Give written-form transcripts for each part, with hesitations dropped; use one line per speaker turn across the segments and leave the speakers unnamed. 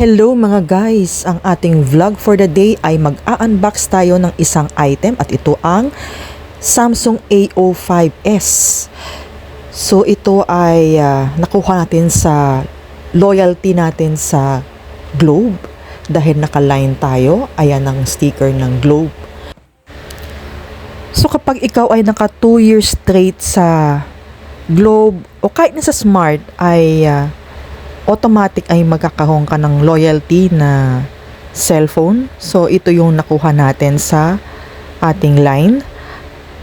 Hello mga guys! Ang ating vlog for the day ay mag-a-unbox tayo ng isang item at ito ang Samsung A05s. So ito ay nakuha natin sa loyalty natin sa Globe dahil naka-line tayo. Ayan ang sticker ng Globe. So kapag ikaw ay naka 2 years straight sa Globe o kahit na sa Smart ay automatic ay magkakaroon ka ng loyalty na cellphone. So ito yung nakuha natin sa ating line.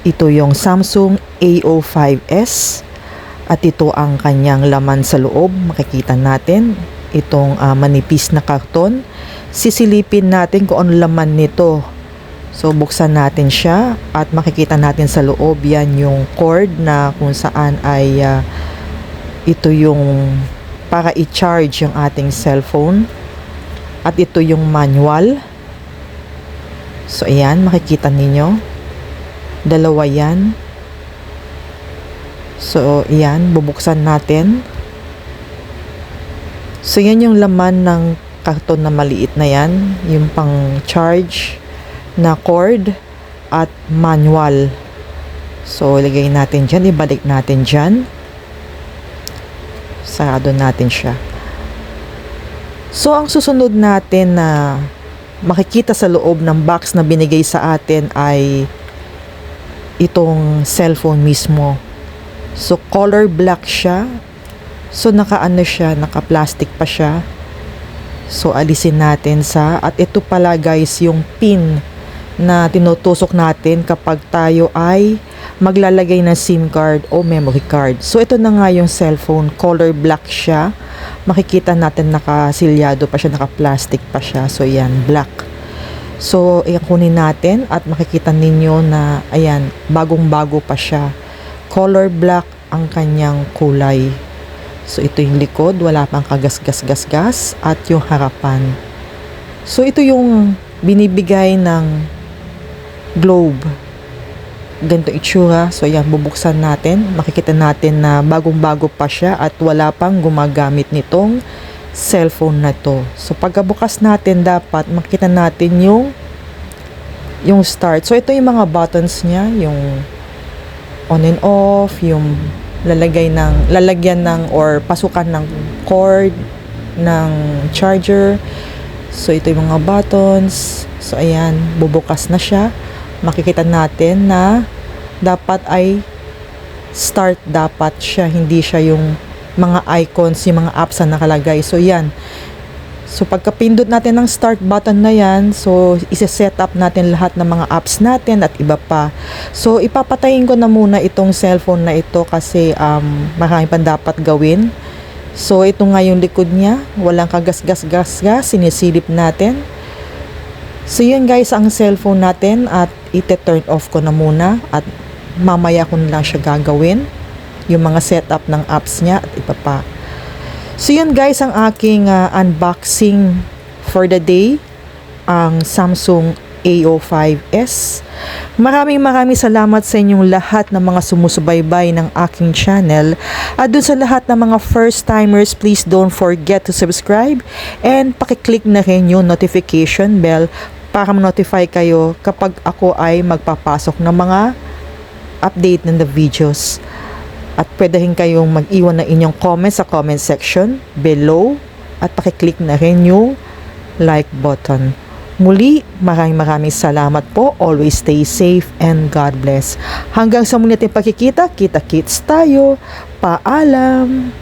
Ito yung Samsung A05s at ito ang kanyang laman sa loob. Makikita natin itong manipis na karton. Sisilipin natin kung ano laman nito. So buksan natin siya at makikita natin sa loob yan yung cord na kung saan ay ito yung para i-charge yung ating cellphone. At ito yung manual. So ayan, makikita ninyo. Dalawa yan. So ayan, bubuksan natin. So yan yung laman ng karton na maliit na yan. Yung pang charge na cord at manual. So ilagay natin dyan, ibalik natin dyan. Sarado natin siya. So ang susunod natin na makikita sa loob ng box na binigay sa atin ay itong cellphone mismo. So color black siya. So naka-ano siya, naka-plastic pa siya. So alisin natin at ito pala guys yung pin na tinutusok natin kapag tayo ay maglalagay ng SIM card o memory card. So ito na nga yung cellphone, color black siya. Makikita natin nakasilyado pa siya, naka-plastic pa siya. So yan, black. So ayan, kunin natin at makikita ninyo na ayan, bagong-bago pa siya. Color black ang kanyang kulay. So ito yung likod, wala pang kagas-gas-gas-gas at yung harapan. So ito yung binibigay ng Globe. Ganito itsura. So ayan, bubuksan natin. Makikita natin na bagong-bago pa siya at wala pang gumagamit nitong cellphone na to. So pagkabukas natin, dapat makita natin yung start. So ito yung mga buttons niya, yung on and off, yung lalagyan ng or pasukan ng cord ng charger. So ito yung mga buttons. So ayan, bubukas na siya. Makikita natin na dapat ay start dapat siya, hindi siya yung mga icons, yung mga apps na nakalagay. So yan. So pagkapindot natin ng start button na yan, so isa-set up natin lahat ng mga apps natin at iba pa. So ipapatayin ko na muna itong cellphone na ito kasi marami pang dapat gawin. So ito nga yung likod niya, walang kagas-gas-gas-gas, sinisilip natin. So yun guys ang cellphone natin at ite-turn off ko na muna at mamaya ko na lang siya gagawin yung mga setup ng apps niya at iba pa. So yun guys ang aking unboxing for the day, ang Samsung A05s. Maraming salamat sa inyong lahat ng mga sumusubaybay ng aking channel. At dun sa lahat ng mga first timers, please don't forget to subscribe and pakiclick na rin yung notification bell para ma-notify kayo kapag ako ay magpapasok ng mga update ng the videos. At pwede rin kayong mag-iwan ng inyong comments sa comment section below at pakiclick na rin yung like button. Muli, maraming salamat po. Always stay safe and God bless. Hanggang sa muli natin pagkikita, kita-kits tayo. Paalam!